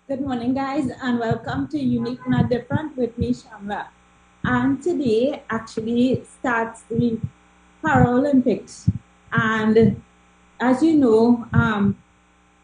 Good morning, guys, and welcome to Unique Not Different with me, Shamla. And today actually starts the Paralympics. And as you know,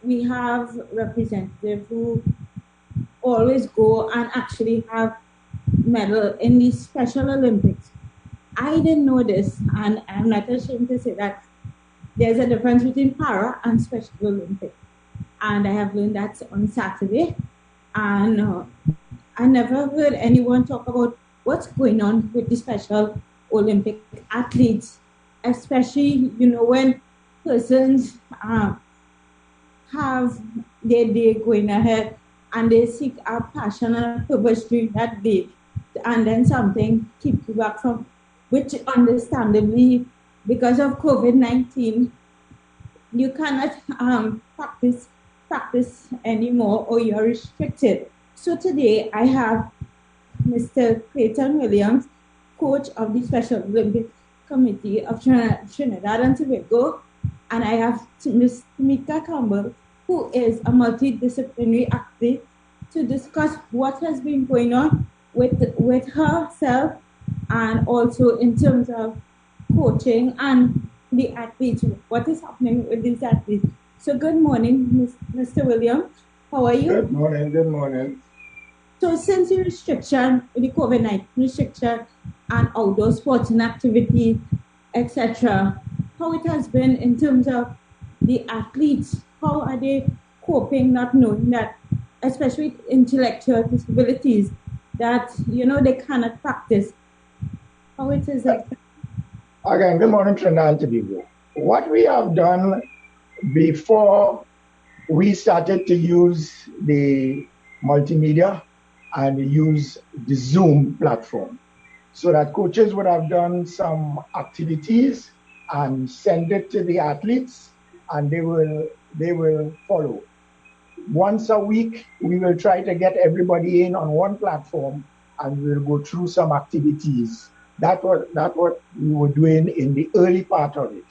we have representatives who always go and actually have medal in the Special Olympics. I didn't know this, and I'm not ashamed to say that there's a difference between Para and Special Olympics. And I have learned that on Saturday. And I never heard anyone talk about what's going on with the Special Olympic athletes, especially when persons have their day going ahead and they seek a passion and a purpose during that day, and then something keeps you back from, which understandably, because of COVID-19, you cannot practice anymore, or you're restricted. So today I have Mr. Clayton Williams, coach of the Special Olympic Committee of Trinidad and Tobago, and I have Ms. Tamika Campbell, who is a multidisciplinary athlete, to discuss what has been going on with herself, and also in terms of coaching and the athletes, what is happening with these athletes. So good morning, Mr. Williams. How are you? Good morning, good morning. So since the restriction, the COVID-19 restriction and outdoor sports and activity, etc., how it has been in terms of the athletes, how are they coping, not knowing that, especially with intellectual disabilities, that they cannot practice. How it is like? Again, good morning, Trinidad and Tobago. What we have done before we started to use the multimedia and use the Zoom platform, so that coaches would have done some activities and send it to the athletes, and they will follow. Once a week, we will try to get everybody in on one platform, and we'll go through some activities. That's what we were doing in the early part of it.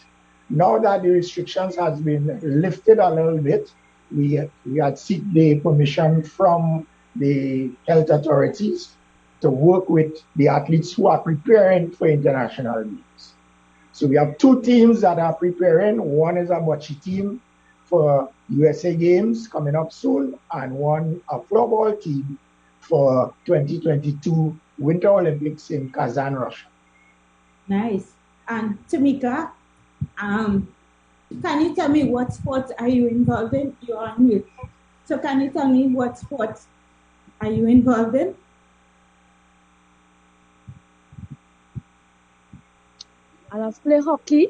Now that the restrictions has been lifted a little bit, we had seek the permission from the health authorities to work with the athletes who are preparing for international games. So we have two teams that are preparing. One is a bocce team for USA Games coming up soon, and one a floorball team for 2022 Winter Olympics in Kazan, Russia. Nice. And Tamika, can you tell me what sports are you involved in? You're on mute. So can you tell me what sports are you involved in? I love play hockey.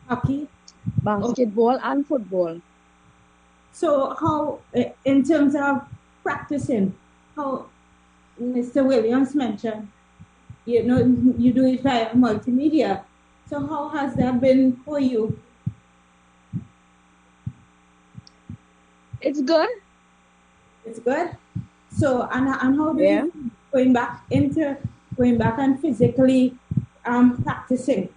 Hockey? Basketball and football. So how, in terms of practicing, how Mr. Williams mentioned, you do it via multimedia. So how has that been for you? It's good. It's good. So and how do you going back and physically practicing?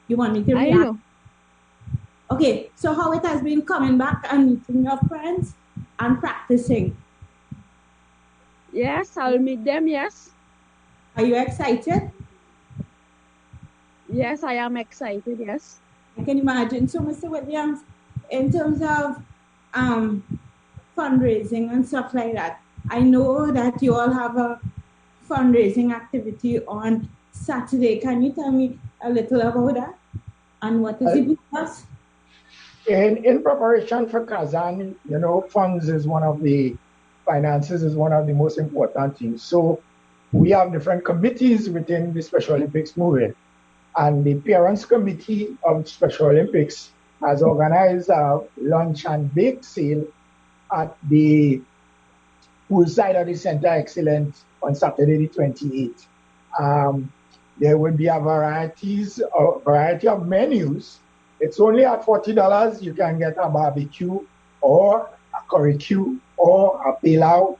You want me to react? I know. Okay, so how it has been coming back and meeting your friends and practicing? Yes, I'll meet them, yes. Are you excited? Yes, I am excited, yes. I can imagine. So, Mr. Williams, in terms of fundraising and stuff like that, I know that you all have a fundraising activity on Saturday. Can you tell me a little about that? And what is the purpose? In preparation for Kazan, finances is one of the most important things. So we have different committees within the Special Olympics movement. And the Parents Committee of Special Olympics has organized a lunch and bake sale at the poolside of the Center Excellence on Saturday the 28th. There will be a variety of menus. It's only at $40. You can get a barbecue or a curry or a pilau.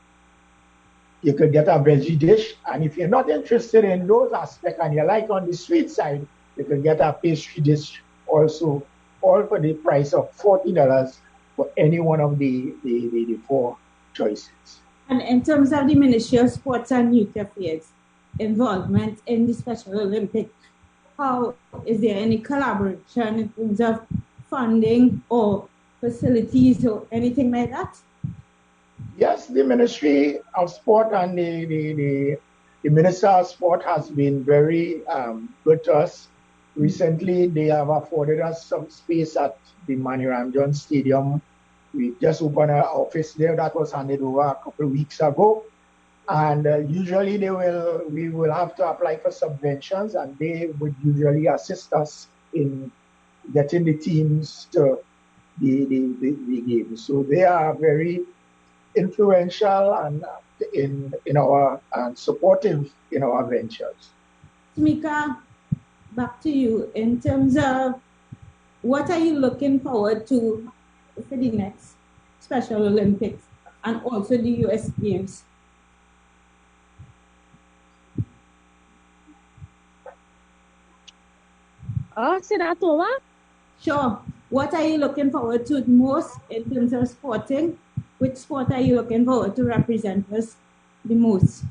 You could get a veggie dish. And if you're not interested in those aspects and you like on the sweet side, you could get a pastry dish also, all for the price of $40 for any one of the four choices. And in terms of the Ministry of Sports and Youth Affairs involvement in the Special Olympics, how is there any collaboration in terms of funding or facilities or anything like that? Yes, the Ministry of Sport and the Minister of Sport has been very good to us. Recently, they have afforded us some space at the Maniramjan Stadium. We just opened an office there that was handed over a couple of weeks ago. And usually we will have to apply for subventions, and they would usually assist us in getting the teams to the games. So they are very influential and in our and supportive in our ventures. Tamika, back to you. In terms of what are you looking forward to for the next Special Olympics and also the US Games? Say that over. Sure. What are you looking forward to most in terms of sporting? Which sport are you looking forward to represent us the most?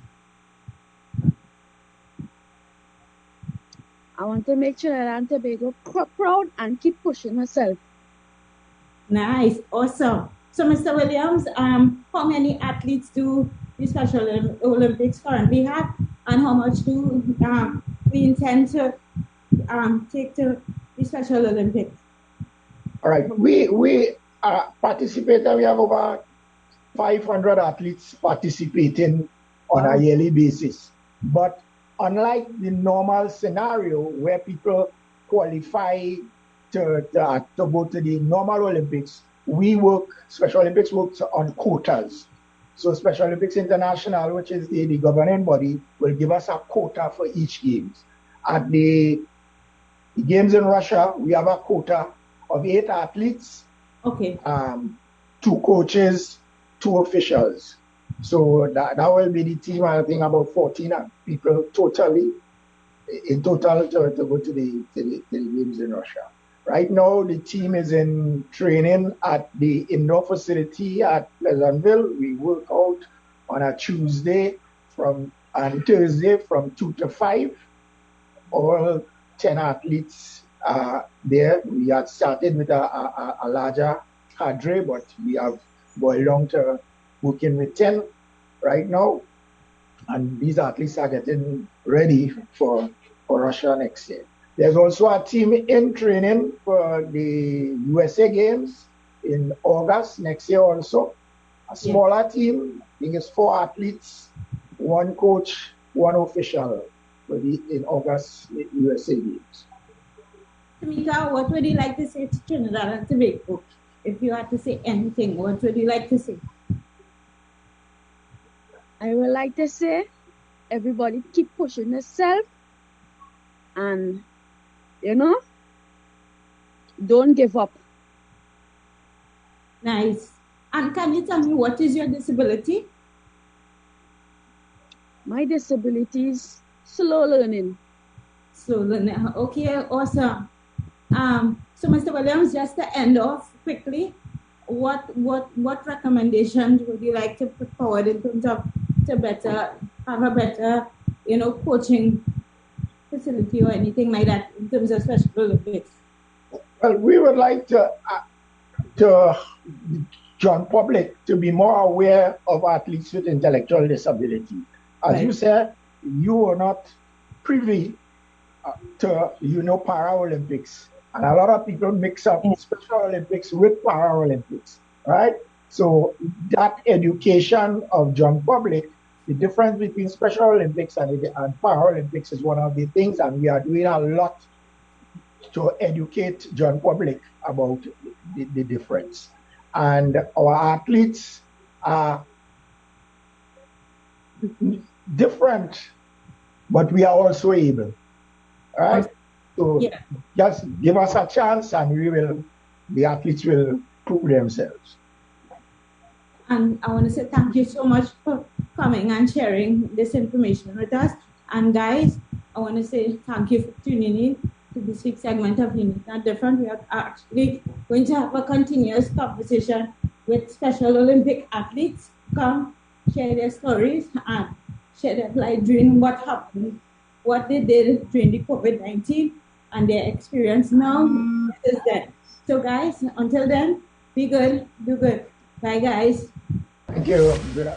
I want to make Trinidad and Tobago proud and keep pushing herself. Nice, awesome. So, Mr. Williams, how many athletes do the Special Olympics currently have, and how much do we intend to take to the Special Olympics? All right, we participate. We have over 500 athletes participating on a yearly basis. But unlike the normal scenario where people qualify to go to the normal Olympics, Special Olympics works on quotas. So Special Olympics International, which is the governing body, will give us a quota for each games. At the games in Russia, we have a quota of 8 athletes, okay, 2 coaches, 2 officials. So that will be the team. I think about 14 people in total to go to the games in Russia. Right now, the team is in training at the indoor facility at Pleasantville. We work out on a Tuesday and Thursday from 2 to 5. All 10 athletes are there. We had started with a larger cadre, but we have boiled down to working with 10 right now. And these athletes are getting ready for Russia next year. There's also a team in training for the USA Games in August next year also. A smaller team, I think it's 4 athletes, 1 coach, 1 official in August USA Games. Tamika, what would you like to say to Trinidad and Tobago? If you had to say anything, what would you like to say? I would like to say, everybody keep pushing yourself and, don't give up. Nice. And can you tell me what is your disability? My disability is slow learning. Slow learning. Okay, awesome. So Mr. Williams, just to end off quickly, what recommendations would you like to put forward in terms of have a better, coaching facility or anything like that in terms of Special Olympics? Well, we would like to join public to be more aware of athletes with intellectual disability. As you said, you are not privy to Paralympics, and a lot of people mix up Special Olympics with Paralympics, right? So that education of John public, the difference between Special Olympics and Paralympics is one of the things, and we are doing a lot to educate John public about the difference. And our athletes are different, but we are also able, right? So just give us a chance, and the athletes will prove themselves. And I want to say thank you so much for coming and sharing this information with us. And guys, I want to say thank you for tuning in to this week's segment of Unique and Different. We are actually going to have a continuous conversation with Special Olympic athletes come share their stories and share their life during what happened, what they did during the COVID-19 and their experience now versus then. So guys, until then, be good, do good. Bye guys. Thank you. Good.